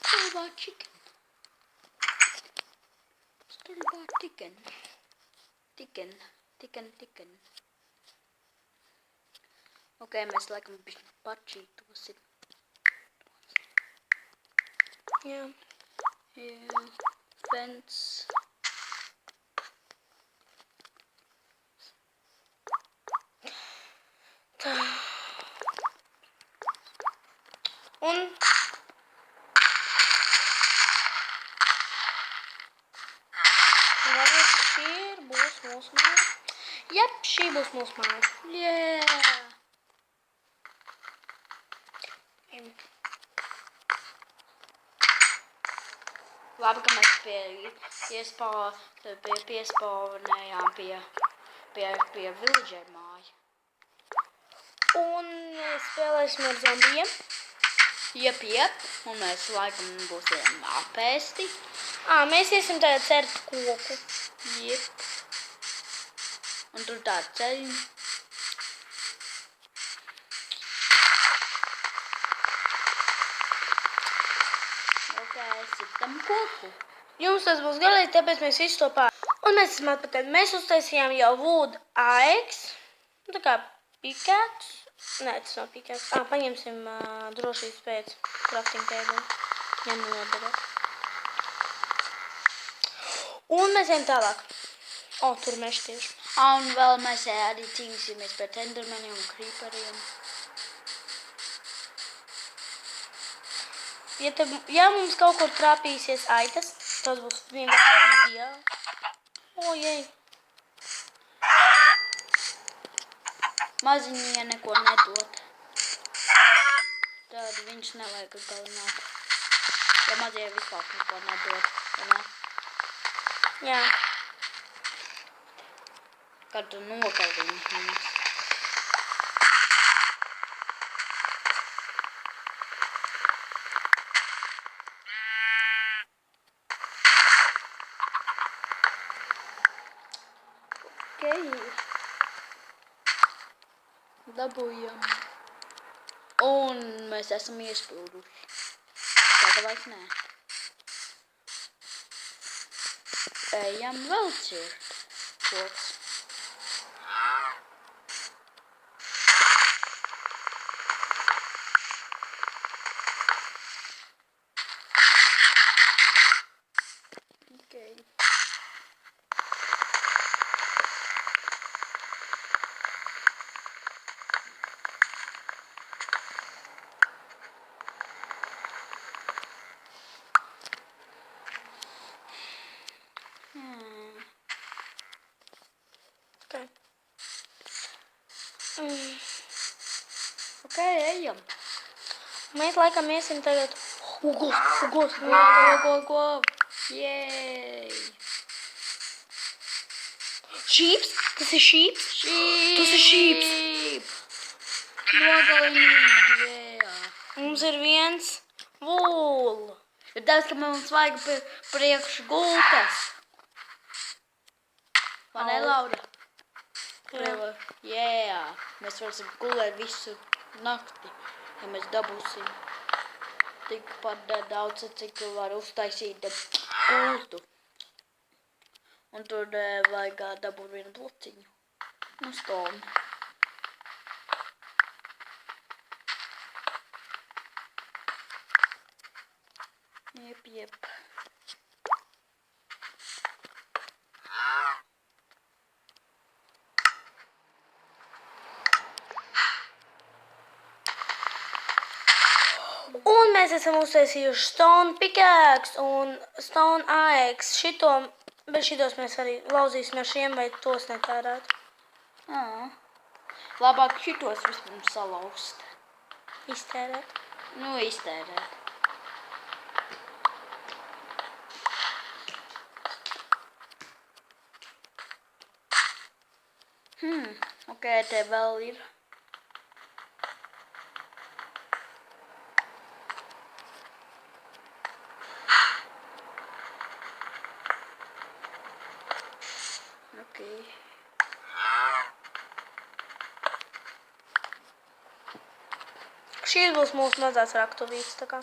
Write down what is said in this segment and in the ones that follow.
Store-bought chicken. Store-bought chicken. Chicken. Okei, mēs laikam pačītosim. Jā. Jā. Fence. Tā. Un varbūt šī būs mūsu māja. Jep, šī būs mūsu māja. Yeah! Labi, ka mēs piespāvinējām pie villager māju. Un mēs spēlēsim ar zombijiem. Jep. Un mēs laikam būsim apēsti. Mēs iesim tagad cert koku. Jep. Un tur tāda ceļa. Sitam koku. Jums tas būs galīgi, tāpēc mēs visu to Un mēs esam atpakaļ. Mēs uztaisījām jau wood axe. Tā kā pikāks. Nē, tas nav pikāks. Paņemsim drošības pēc crafting table. Ja nodara. Un mēs ejam tālāk. Tur mēs tieši. Un vēl mēs arī cīnīsimies pret endermaniem un creeperiem. Ja mums kaut kur trāpīsies aitas, tas būs vienkārši ideāli. Ojej. Maziņie neko nedod. Tad viņš nevajag galināt. Ja mazie vispār neko nedod. Ne? Jā. Kad tu nogalini viņus. Dabūjam. Un mēs esam iespilduši. Tāda vairs nē. Ejam vēl cirt koks. Ejam. Mēs laikam iesim tagad. Ugos. Go. Jej. Šīps? Tas ir šīps? Tas ir šīps. Nogalini. Jā. Mums ir viens wool. Ir tas, ka mums vajag priekš gultas. Vai ne, Laura? Jā. Mēs varēsim gulēt visu nakti, ja mēs dabūsim tikpat daudz, cik var uztaisīt gultu. Un tur vajag dabūt vienu blociņu. Nu, stonu. Jep. Un mēs esam uztaisījuši stone pickaxe un stone axe. Bet šitos mēs arī lauzīsim ar šiem, vai tos netērēt. Labāk šitos vispirms salauzt. Iztērēt. Nu, iztērēt. Ok, te vēl ir. Šīs būs mūsu mazās raktuvītes, tā kā.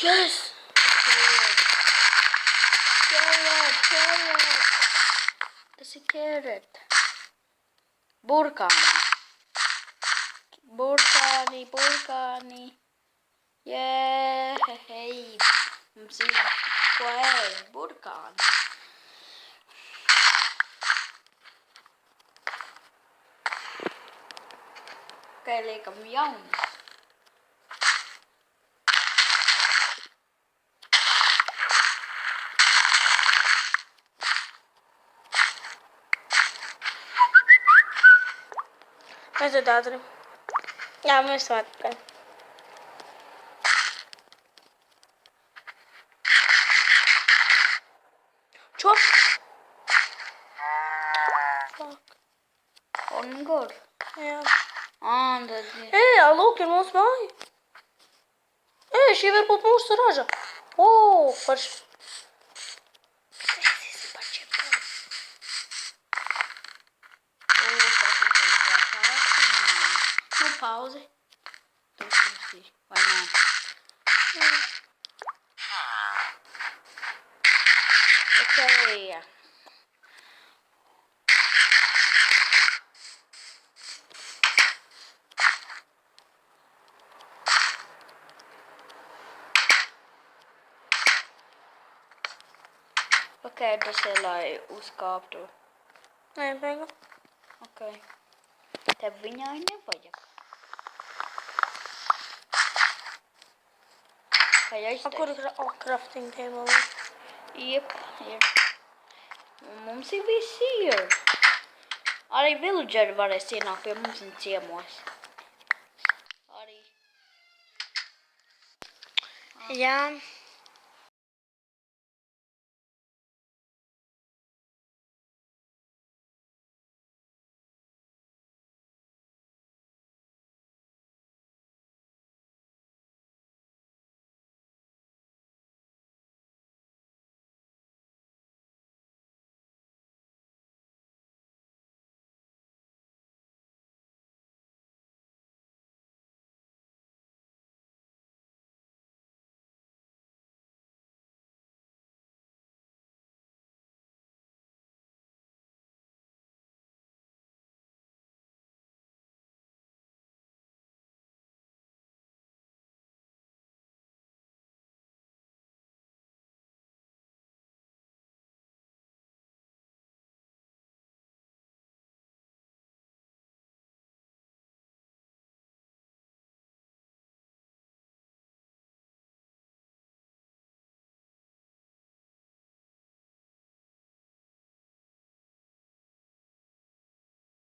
Yes! Carrot. Tas ir carrot. Burkāni. Hei. Mums ir ko ēst. Burkāni. Ok, liekam jaunas. Mēs tad ātri. Jā, mēs esam atpakaļ. Čop! Fuck. Un kur? Jā. Tad ir. Jā, lūk, ir mūsu māja. Šī var būt mūsu raža. Parši. Mēs esam par čepām. Tas ir tā pārsināma. Nu, pauzi. Tu uztaisīsi, vai nē? Ok. Ok, tas ir, lai uzkāptu. Nē, beigu. Ok. Tev viņai nevajag. Vai Kur aiztais? ir crafting table? Jep, ir. Un mums ir visi ir. Arī villageri varēs ienākt pie mums un ciemos. Arī. Jā.